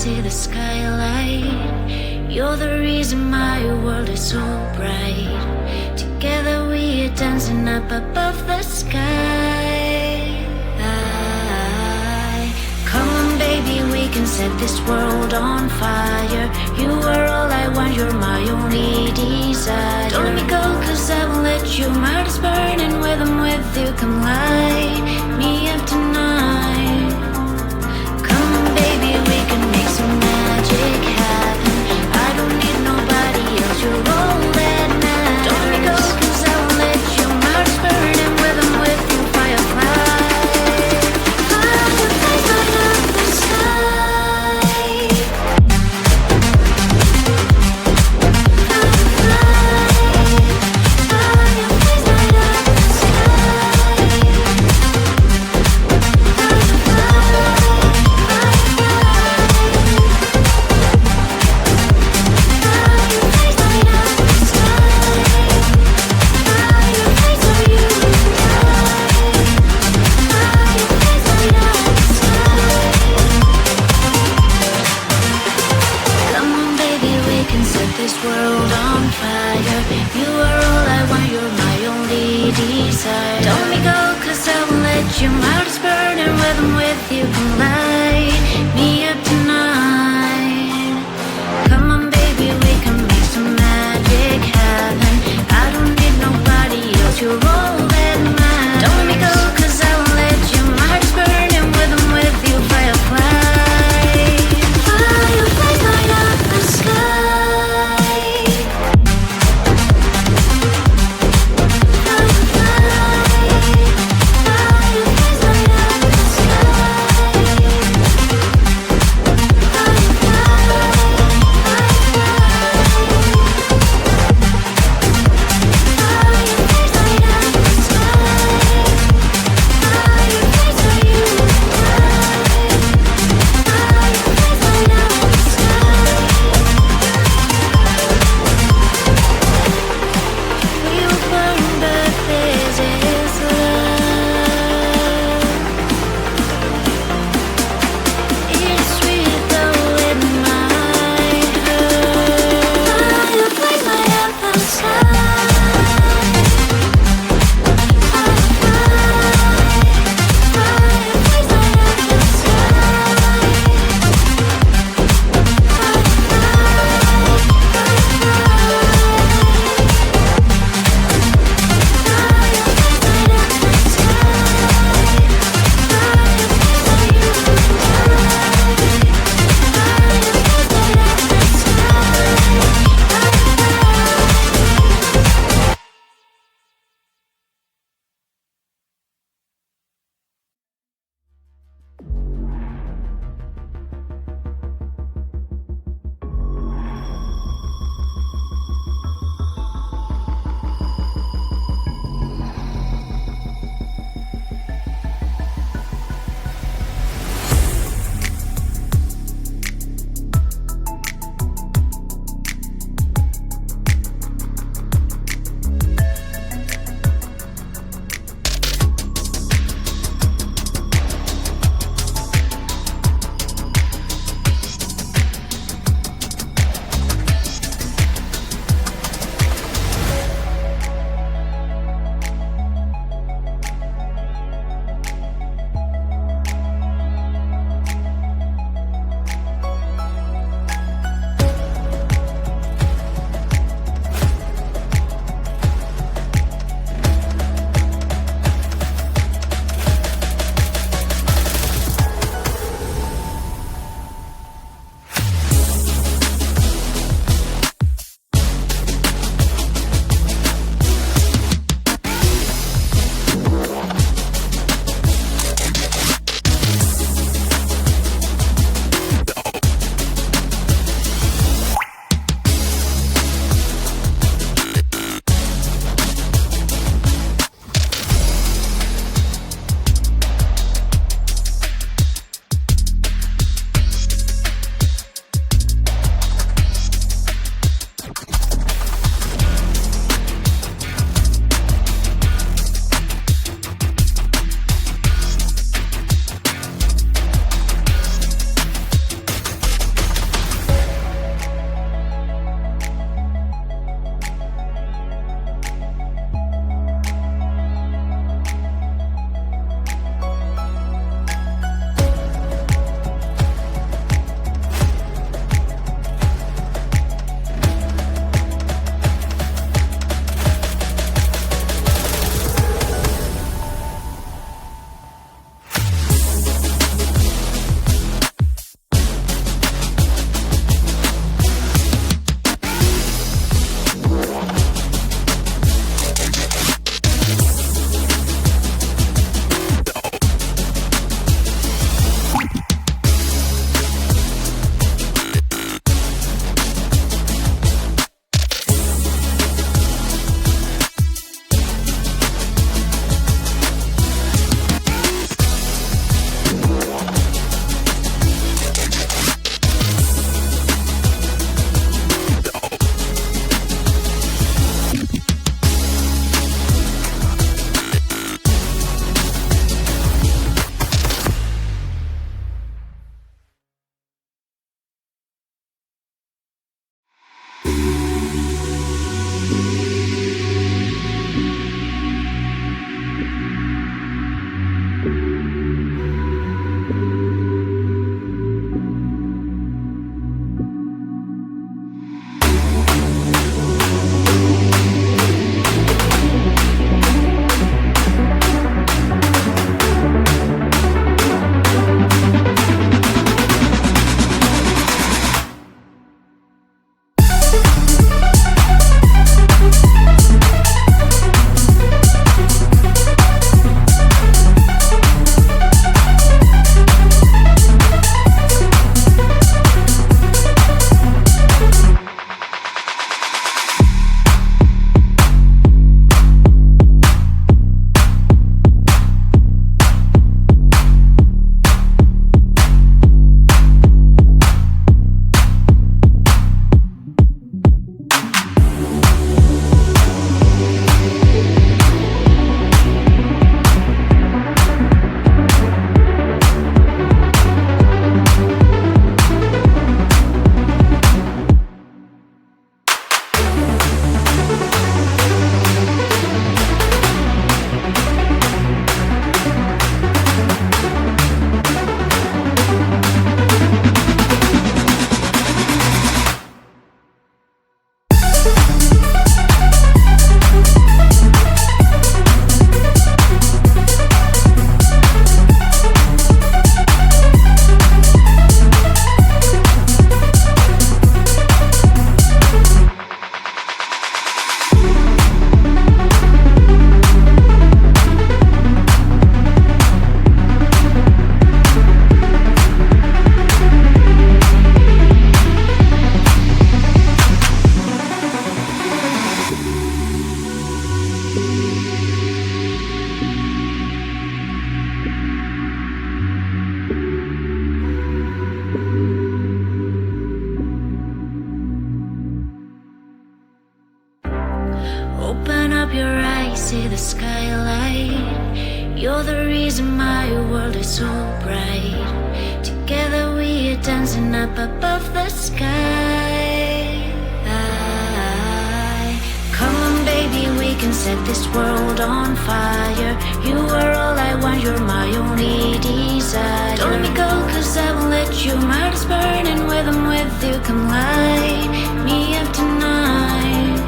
see the skylight. You're the reason my world is so bright. Together we are dancing up above the sky. Come on baby, we can set this world on fire. You are all I want, you're my only desire. Don't let me go cause I won't let you. My heart is burning with I'm with you. Come light me up tonight. Come on baby, we can make some magic happen. I don't need nobody else, you're all that matters. Don't let me go cause I won't let you. My heart is burning with I'm with you. Firefly, fireflies light up the sky. Fireflies light up the Come on baby, we can set this world on fire. You are all I want, you're my only desire. Don't let me go cause I won't let you. My heart is burning with I'm with you. Come light me up tonight. Come on baby, we can make some magic happen. I don't need nobody else, you're all that matters. Don't let me go cause I won't let you. My heart is burning with I'm with you. Firefly, fireflies light up the sky. Fireflies light up the sky. so bright. Together we are dancing up above the sky. Come on baby, we can set this world on fire. You are all I want, you're my only desire. Don't let me go, cause I won't let you. My heart is burning, with I'm with you. Come light me up tonight.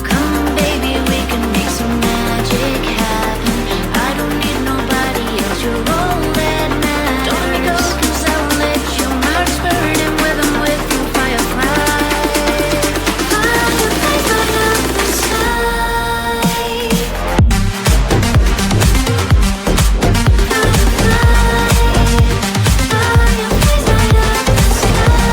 Come on baby, we can make some magic happen. I don't need nobody else, you're all that matters. Don't let me go, cause I won't let you. My heart is burning, with I'm with you. Firefly, fireflies light up the sky. Fireflies light up the sky.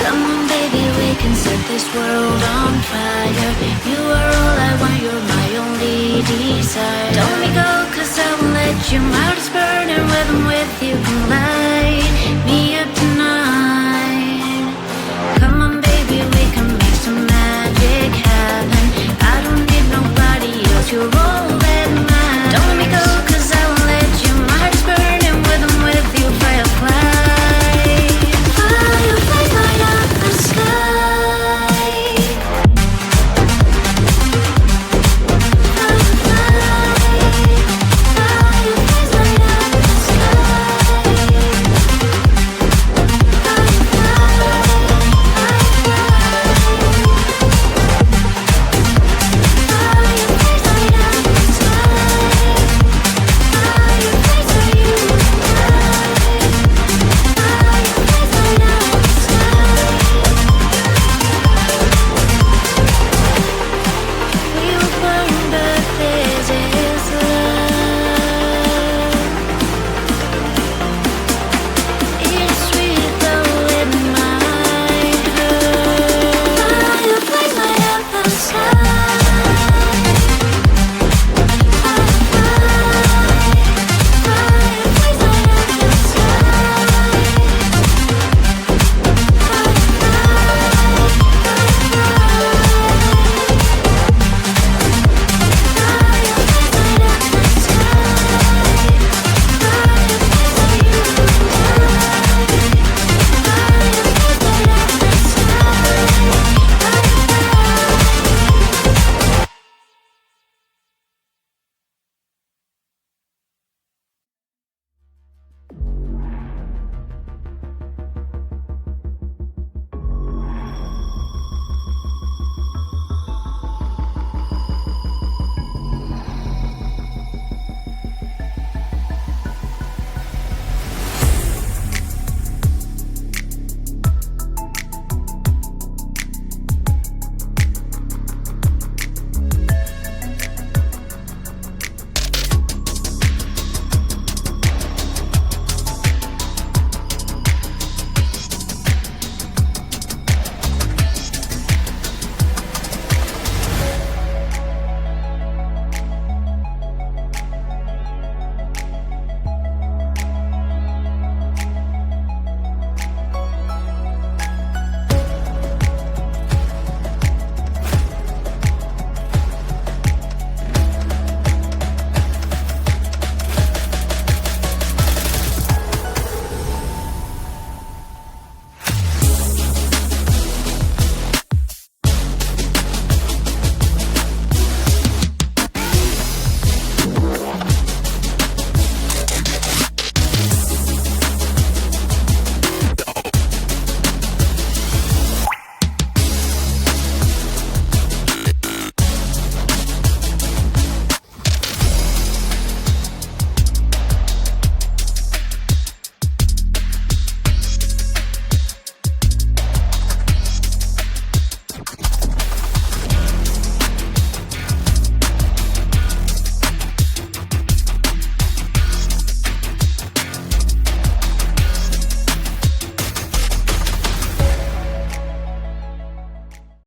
Come on baby, we can set this world on fire. You are all I want, you're my only desire. Don't let me go, cause I won't let you. My heart is burning, with I'm with you. Come light